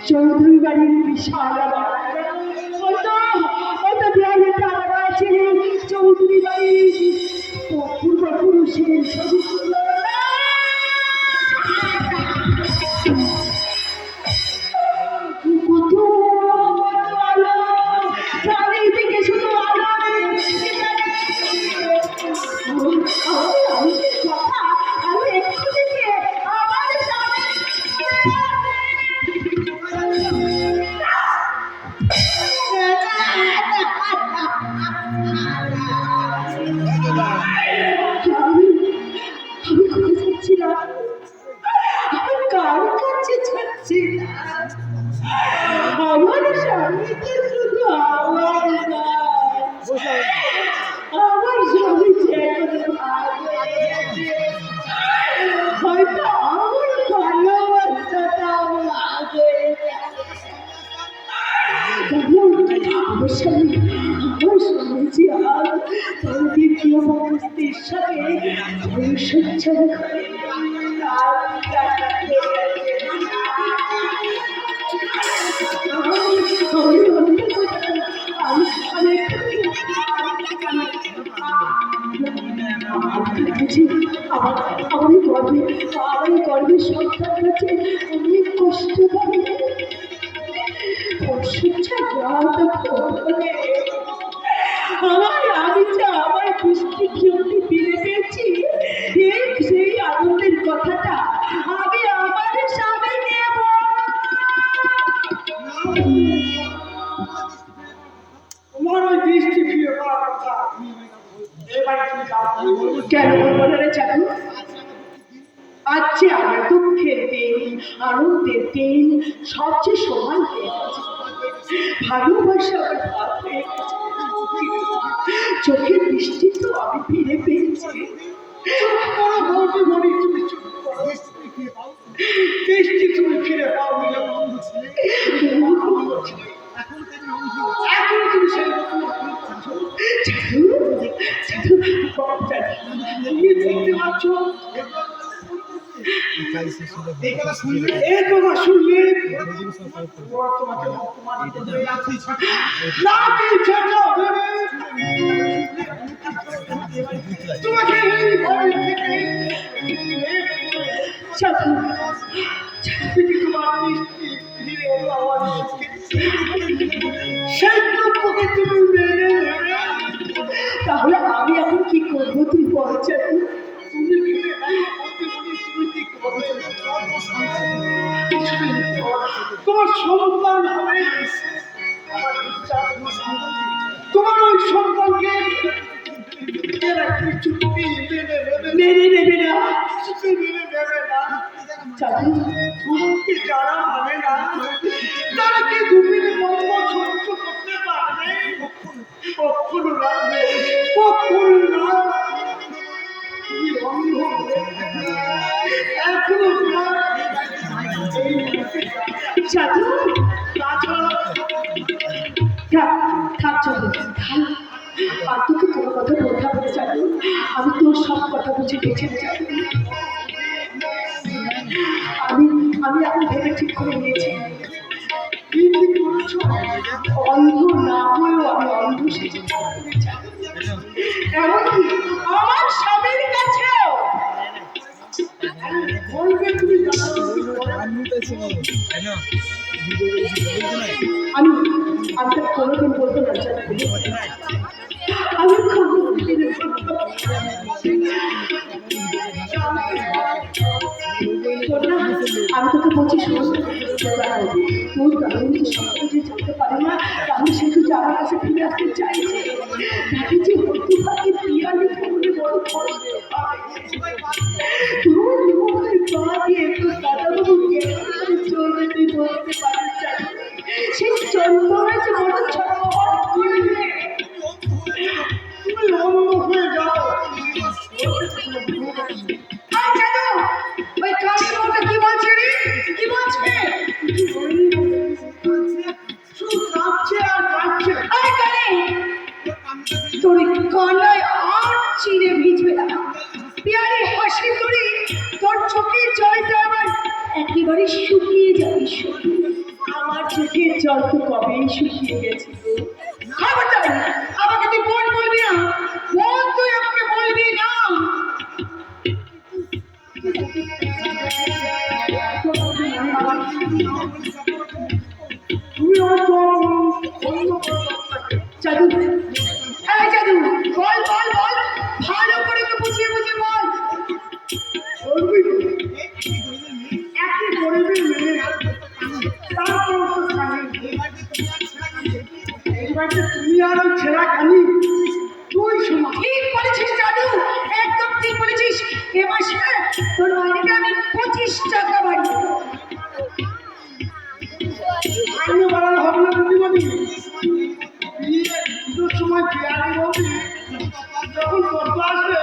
চৌধুরী বাড়ির বিশাল চৌধুরী বাড়ির পূর্বপুরুষের ছবি চারিদিকে শুধু আমার স্বামীকে শুধু আমার স্বামী হয়তো আমার ভালোবাসাটাও লাগে আমার স্বামী যে আর তার দ্বিতীয় মস্তির সাথে সঞ্চার করে আমার গর্বের সন্তান কাছে অনেক কষ্ট পাবে আমি যে আমার দৃষ্টিক্ষণটি ফিরে পেয়েছি সেই আনন্দের কথাটা আমি আমার স্বামীকে তোমার ওই দৃষ্টি ফিরে পাওয়ার কথা কেন বলবো না রে চাকু? আজকে আমার দুঃখের দিন, আনন্দের দিন সবচেয়ে সমান হয়ে গেছে। ভালোবাসা আমার ভাব হয়ে গেছে। চোখের দৃষ্টি তো আমি ফিরে পেয়েছি। দৃষ্টি তুমি ফিরে পাও এখন তুমি সেই দেখতে পাচ্ছ শুনলে তোমাকে তাহলে আমি এখন কি করবো তুই বলছ? তোমার সন্তান হবে, তোমার ওই জাদু থাক চলো থাক। আর তোকে কোনো কথা বলতে হবে না জাদু, আমি তোর সব কথা বুঝে গেছি জাদু। আমি আমি এখন ভেবে ঠিক করে নিয়েছি, অন্ধ না হয়েও আমি অন্ধ সেজে এমনকি আমার স্বামীর কাছেও বলবে তুমি আমি আমি তো কোনোদিন বলতে না চাই, আমি আমি তোকে বলছি তোর কারণে সকালে যে যেতে পারে না, তাহলে সে তুই আমার কাছে ফিরে আসতে চাইছে। তাকে যে হত্যি পিয়ালি বলে বড় কষ্ট তোর মুখের পা দিয়ে তোর দাদাবাবুকে চলবে তুই বলতে পারিস চাই সেই যন্ত্রণা যে বড় ছটফট করবে। তুমি অন্য হয়ে যাও। ওই কালী বউটা কি বলছে রে, কি বলছে? শুধু কাঁদছে আর কাঁদছে। আরে কালী, তোর কান্নায় আর চিড়ে ভিজবে না। পিয়ারি হাসি তোরে তোর চোখের জলটা আবার একেবারে শুকিয়ে যাবে। আমার চোখের জল তো কবেই শুকিয়ে গেছে। খবরদার আমাকে তুই বোন বলবি না, বোন তুই আমাকে বলবি না। জাদু, হ্যাঁ জাদু, বল বল বল, ভালো করে তো বুঝিয়ে বুঝিয়ে বল। একই গরিবের মেয়ে, তারপর তো এইবার তুমি আর ওই ছেঁড়া খালি তুই শোনা। ঠিক বলেছিস জাদু, একদম ঠিক বলেছিস। এ মাসে তোর মাইনেটা আমি 25 টাকা বাড়িয়ে মাইনে বাড়ানো হবে না দিদিমণি। দুটোর সময় বিয়ারি বলবি যখন কত আসবে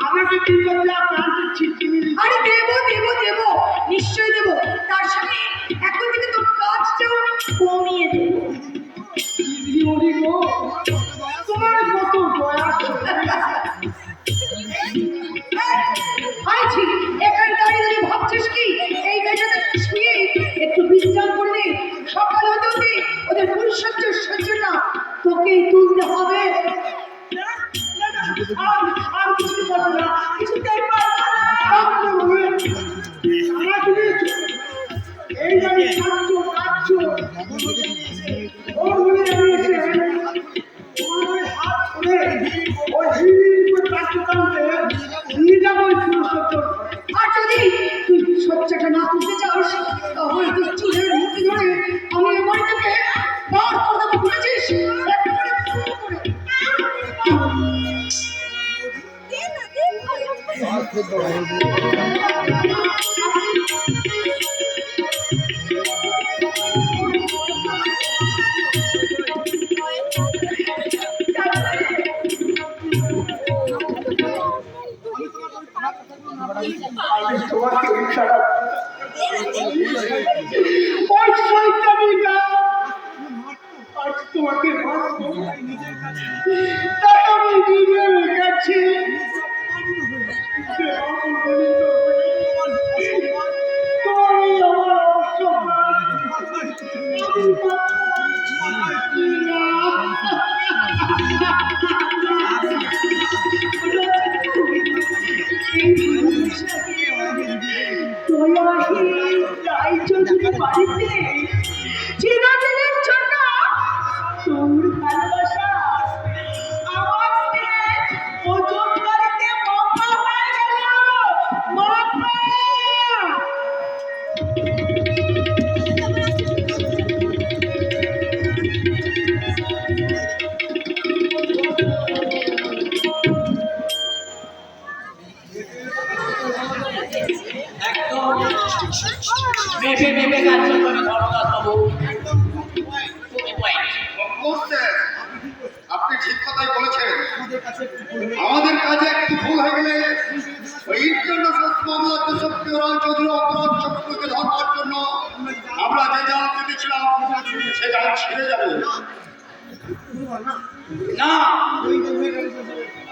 আমাকে কি করবে প্যান্টের ছিটকে নিবি। আরে দেবো দেবো দেবো, নিশ্চয়ই দেবো। তার সঙ্গে এখন থেকে তোর কাজটাও আমি কমিয়ে দেবো। দিদিমণি গো, তোমার কত বয়স আছি এখানে দাঁড়িয়ে দাঁড়িয়ে ভাবছিস কি এই মেয়েটাতে শুয়ে একটু বিশ্রাম করলে সকাল হতে হতে ওদের পুরুষত্ব সহ্য না তোকেই তুলতে হবে। আর কিছু বলবো না, কিছুতেই পারবো না। এই জানি কাঁদছো কাঁদছো ওর মনে আমি এসে ওই হাত ধরে ওই হিড় কাঁদতে কাঁদতে নিয়ে যাবো ওই পুরুষত্ব। আর যদি তুই সচ্চাটা না তুলতে চাস তাহলে তুই চুলের মুঠি ধরে আমি এ বাড়ি থেকে বার করে দেবো, বুঝেছিস? একেবারে পুরো করে। তোমাকে বাড়িতে চিরদিনের জন্য তোর ভালোবাসা আমার ওজন গাড়িতে মাপা হয়ে গেল। মাপা বেশি ভেবে কাজ করে ধর্মদাসবাবু। আপনি ঠিক কথাই বলেছেন। আমাদের কাজে একটু ভুল হয়ে গেলে ওই ইন্টারন্যাশনাল মামলা চৌধুরী অপরাধ শক্তিকে ধরবার জন্য আমরা যে যা জাল ছিঁড়ে যাবে। না,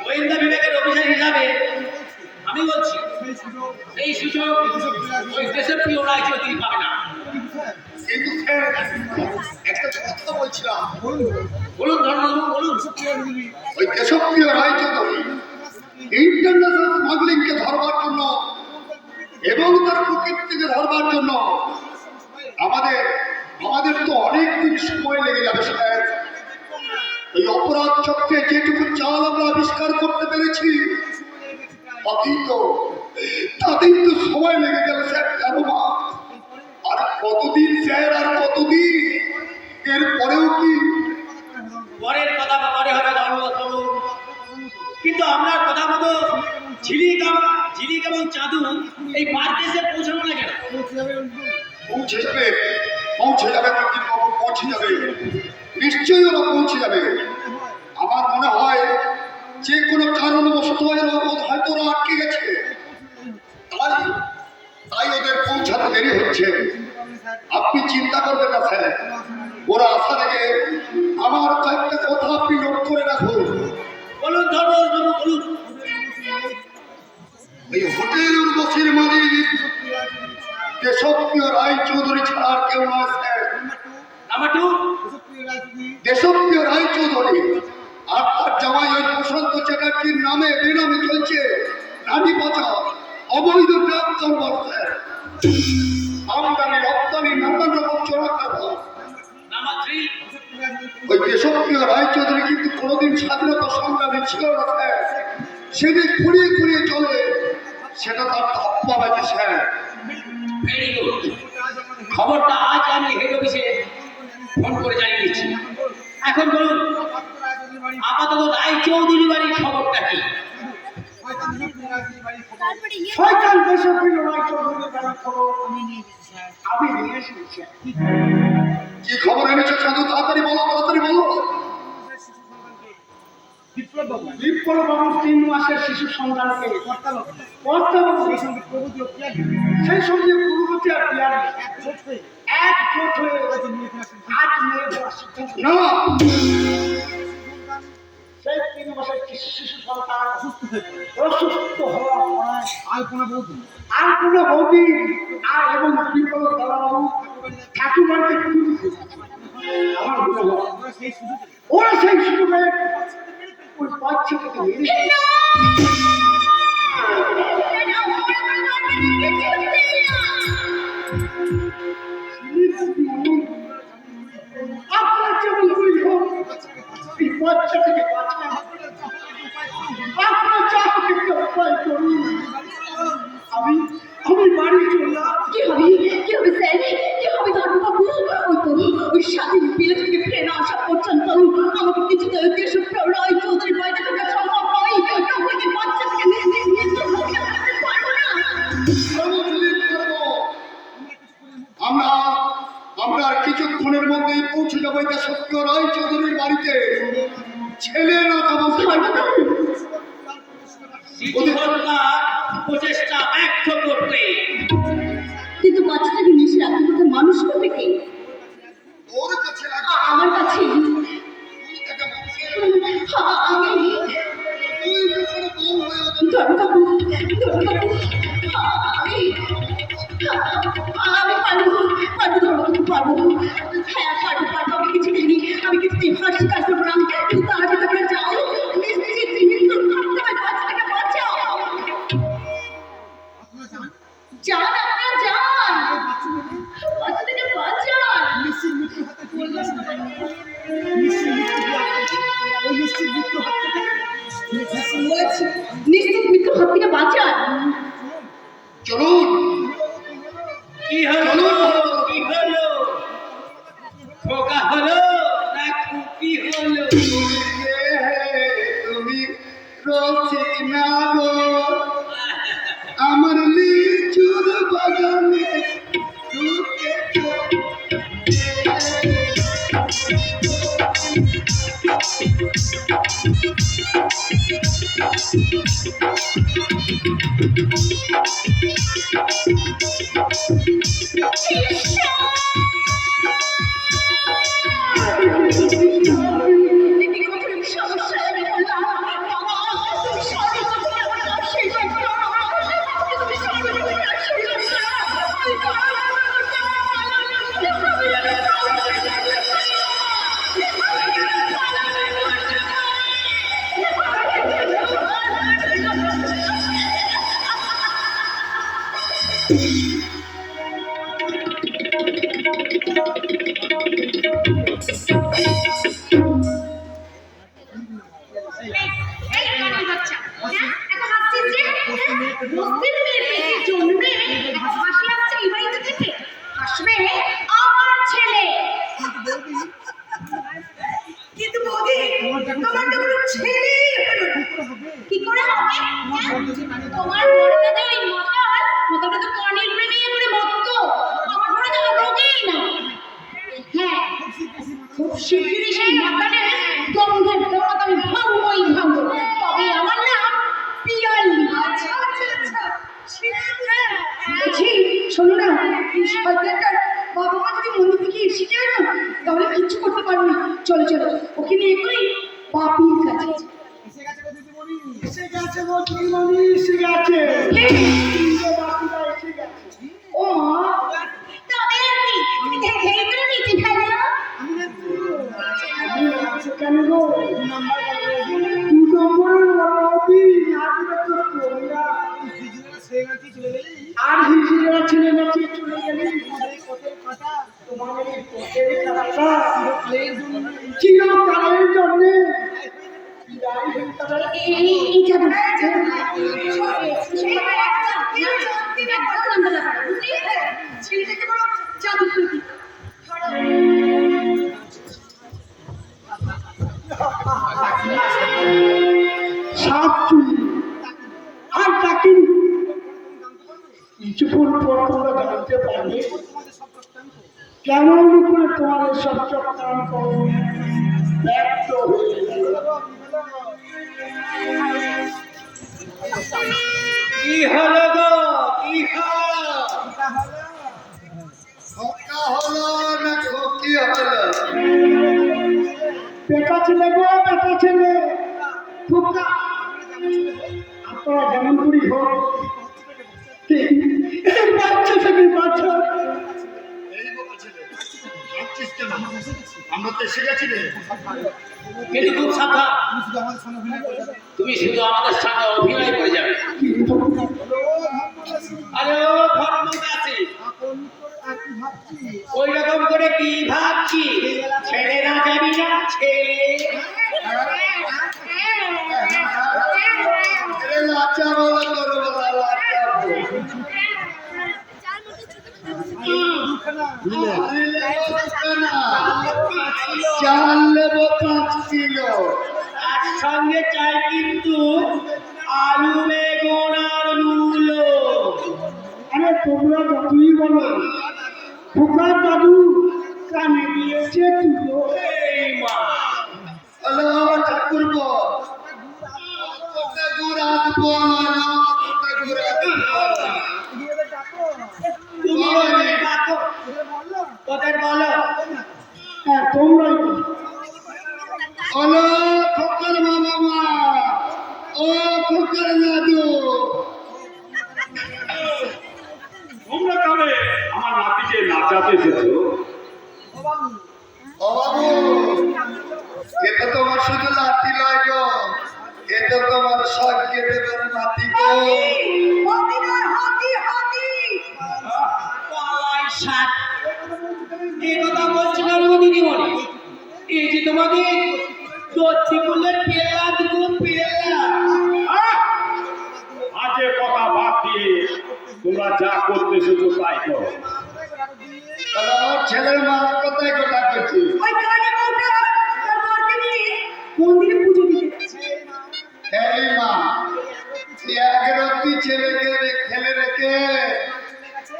গোয়েন্দা বিভাগের অফিসার হিসাবে আমি বলছি এই সুযোগ ওই দেশপ্রিয় রায়চৌধুরী পাবে না। কিন্তু স্যার একটা কথা বলছিলাম, বলুন ধর্মবাবু বলুন। ওই দেশপ্রিয় রায়চৌধুরী ইন্টারন্যাশনাল স্মাগলিংকে ধরবার জন্য এবং তার প্রকৃতিকে ধরবার জন্য আমাদের আমাদের তো অনেক দিন সময় লেগে যাবে স্যার। এই অপরাধ চক্রে যেটুকু চাল আমরা আবিষ্কার করতে পেরেছি তাতেই তো সময় লেগে গেল স্যার 13 মাস। আর কতদিন স্যার, আর কতদিন? এরপরেও কি? পরের কথা পরে হবে ধর্মবাবু, কিন্তু আপনার কথা মতো ঝিলিক এবং চাঁদু এই বারদেশে পৌঁছানো না কেন? পৌঁছে যাবে, পৌঁছে যাবে, পৌঁছে যাবে, নিশ্চয়ই ওরা পৌঁছে যাবে। আমার মনে হয় যে কোনো কারণবশত হয়তো ওরা আটকে গেছে, তাই তাই ওদের পৌঁছাতে দেরি হচ্ছে। আপনি চিন্তা করবেন না স্যার, ওরা আসার আগে আমার কয়েকটা কথা আপনি নোট করে রাখুন। বলুন ধর্মবাবু বলুন। এই হোটেল উর্বশীর মালিক দেশপ্রিয় রায়চৌধুরী ছাড়া আর কেউ নয় স্যার। নাম্বার 2, দেশপ্রিয় রায়চৌধুরী আর তার জামাই ওই প্রশান্ত চ্যাটার্জির নামে বেনামে চলছে নারী পাচার, অবৈধ ড্রাগ কারবার স্যার, আমদানি রপ্তানি, নানান রকম চোরা কারবার। নাম্বার 3, ওই দেশপ্রিয় রায়চৌধুরী কিন্তু কোনোদিন স্বাধীনতা সংগ্রামী ছিল না স্যার। সেদিন ঘুরিয়ে ঘুরিয়ে চলে, সেটা তার ধাপ্পা বাজে স্যার। Very good. খবরটা আজ আমি হেড অফিসে ফোন করে জানিয়ে দিচ্ছি। এখন বলুন আপাতত রায়চৌধুরী বাড়ির খবরটা কি? শয়তান দেশপ্রিয় রায়চৌধুরীর বাড়ির খবর আমি নিয়ে এসেছি। কি খবর এনেছো সাধু? তাড়াতাড়ি বলো, তাড়াতাড়ি বলো। বিপ্লববাবু 3 মাসের শিশু সন্তানকে কর্তাবাবু সেই সঙ্গে পূর্ববর্তী আর পিয়ারি একজোট হয়ে আজ মেরে দেওয়ার সিদ্ধান্ত। না, সেই 3 মাসের শিশু সন্তান অসুস্থ হওয়ার পর আলপনা বৌদি আর এবং বিপ্লব দাদাবাবু ঠাকুরবাড়িতে আমার মনে হয় ওরা সেই সুযোগে ওই বাচ্চাটাকে মেরে আপনার যেমন করি হোক এই বাচ্চাটাকে বাঁচান, আপনার যা হোক একটা উপায় করুন। আমি বাড়ি চললাম। কি হবে স্যার, কি হবে ধর্মবাবু? ওই স্বাধীন বিলেত থেকে ফিরে না আসা পর্যন্ত আমাকে কিছুতে দেশপ্রিয় রায়চৌধুরীর বাড়িতে ঢোকা সম্ভব নয়। আপনাকে বাচ্চাকে পারবো না। আমরা আমরা আর কিছুক্ষণের মধ্যেই পৌঁছে যাবো দেশপ্রিয় রায়চৌধুরীর বাড়িতে। ছেলে না যাবো প্রচেষ্টা ব্যর্থ করতে। কিন্তু বাচ্চাটাকে নিচে রাখার কথা মানুষ করবে কে? ওর কাছে লাগা আমার কাছে তুই তাকে মানুষের আমি তুই যখন বউ হয়ে ধর্মবাবু আমি পারবো ধর্মবাবু, পারবো। হ্যাঁ পারবো, আমি কিছু জানি, আমি কিছু হার স্বীকার করবো না। কিন্তু তার আগে তোমরা যাও, নিশ্চিত মৃত্যুর হাত থেকে বাচ্চাটাকে বাঁচাও। যান আপনারা যান, বাচ্চাটাকে বাঁচান। বলেছি নিশ্চিত মৃত্যুর হাত থেকে বাঁচান। চলুন। কি হলো কি হলো? খোকা হলো না খুকি হলো? তুমি রসিক না গো আমার লিচুর বাগানে একটি কঠিন সমস্যায় আমি পড়লাম। বাবা, তুমি সর্বপ্রথমে আমার আশীর্বাদ করো। তুমি সর্বপ্রথমে আশীর্বাদ করো। এই কানের বাচ্চা, হ্যাঁ? এত হাসছিস যে? হ্যাঁ? বস্তির মেয়ে জন্মে এত হাসি আসছে এই বাড়িতে থেকে? হাসবে আমার ছেলে। কিন্তু বৌদি, তোমার তো কোনো ছেলেই হলো না। কি করে হবে? হ্যাঁ? তোমার বড়দাদা ওই মাথাটা তো কানের প্রেমে করে মত্ত। আমার ঘরে তো ঢোকেই না। হ্যাঁ, খুব শিগগিরই সেই মাথাটা গন্ধের দৌড়াতে আমি ভাঙবই ভাঙবো। তবে আমার নাম পিয়ালি। আচ্ছা আচ্ছা আচ্ছা, বলছি শোনো না, এই শয়তানটার বাবা মা যদি মন্দির থেকে এসে যায় না, তাহলে কিচ্ছু করতে পারবো না। চলো চলো, ওকে নিয়ে করি বাপির কাছে। এসে গেছে গো দিদিমণি, এসে গেছে। বাকিটা এসে গেছে। ও মা, তবে আর কি, তুমি দেখেই করে নিচে ফেলো। আমি আছে কেন গো? 2 নম্বরের বাপি নাচবে তো তোমরা। আর হিজড়া ছেলে নাচে চলে গেলি। তোমাদের এই পথের খেলাটা চিরকালের জন্যে এই যাবো। ছেলেটাকে বড় জাদু করে দিই। সাত চুরি আর তাকে কিছুক্ষণ পর তোমরা জানতে পারবে কেমন করে তোমাদের সব চক্রান্ত ব্যর্থ হয়ে গেল। কি হলো গো, কি হলো? খোকা হলো না খোকি হলো? বেটা ছেলে গো, বেটা ছেলে। খোকা, আপনারা যেমন করি হোক, এই বাচ্চা থেকে বাচ্চা। এই বাবা ছেলে, ভাবছিস কেন? আমরা তো এসে গেছি রে। কিন্তু খুব সাবধান, তুমি শুধু আমাদের সামনে অভিনয় করে যাবে। কিন্তু আরে ও ধর্মদাসী, ওই রকম করে কি ভাবছি? ছেড়ে না যাবি না ছেড়ে? এ লাচা বলা করো বলা লাচা বলো। চাল নেবো 5 কিলো। তার সঙ্গে চাই কিন্তু আলু বেগুন আর মূলো। আরে তোমরা যতই বলো, খোকার দাদু কানে দিয়েছে তুলো। এই মা, হ্যালো ঠাকুরপো, কতটা গুড় আনবো না, কতটা গুড় আনবো? তুমি ওদের ডাকো, ওদের বলো। হ্যাঁ তোমরাই বলো। হ্যালো খোকার মামা, ও খোকার দাদু, তোমরা কবে আমার নাতিকে নাচাতে এসেছো? ও বাবু, এটা তোমার শুধু লাঠি নয় গো, এটা তোমার স্বর্গে দেবের নাতি গো। হাতি নয়, হাতি হাতি। পালাই সাত। এই কথা বলছি না গো দিদিমণি, এই যে তোমাদের দত্তিকুলের পেলা দুটো পেলা। আজে কথা বাদ দিয়ে তোমরা যা করতে এসেছো তাই করো। তাহলে আমার ছেলের মা কোথায় গোটা করছি? ওই কালী বউটা তার বরকে নিয়ে মন্দিরে পুজো দিতে গেছে। এই মা, এক রত্তি ছেলেকে ফেলে রেখে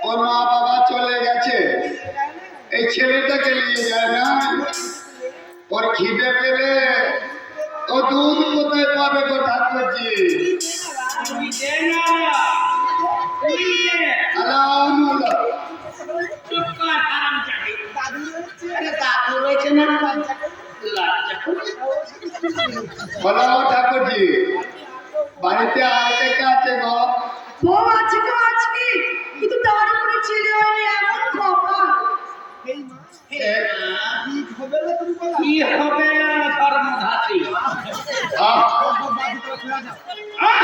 ওর মা বাবা চলে গেছে, এই ছেলেটাকে নিয়ে যায় না? ওর খিদে পেলে ও দুধ কোথায় পাবে গো ঠাকুরজি? তুমি দে না, তুমি দে। আলাউল চুপ কর হারামজাদি। আরে দাদুর বলো ঠাকুরজি, বাড়িতে আর কে কে আছে গো? বউ আছে তো আছে, কিন্তু তার উপরে ছেলে হয়নি, এমন কপাল। কি হবে ধর্মধাত্রী? আহ, আহ!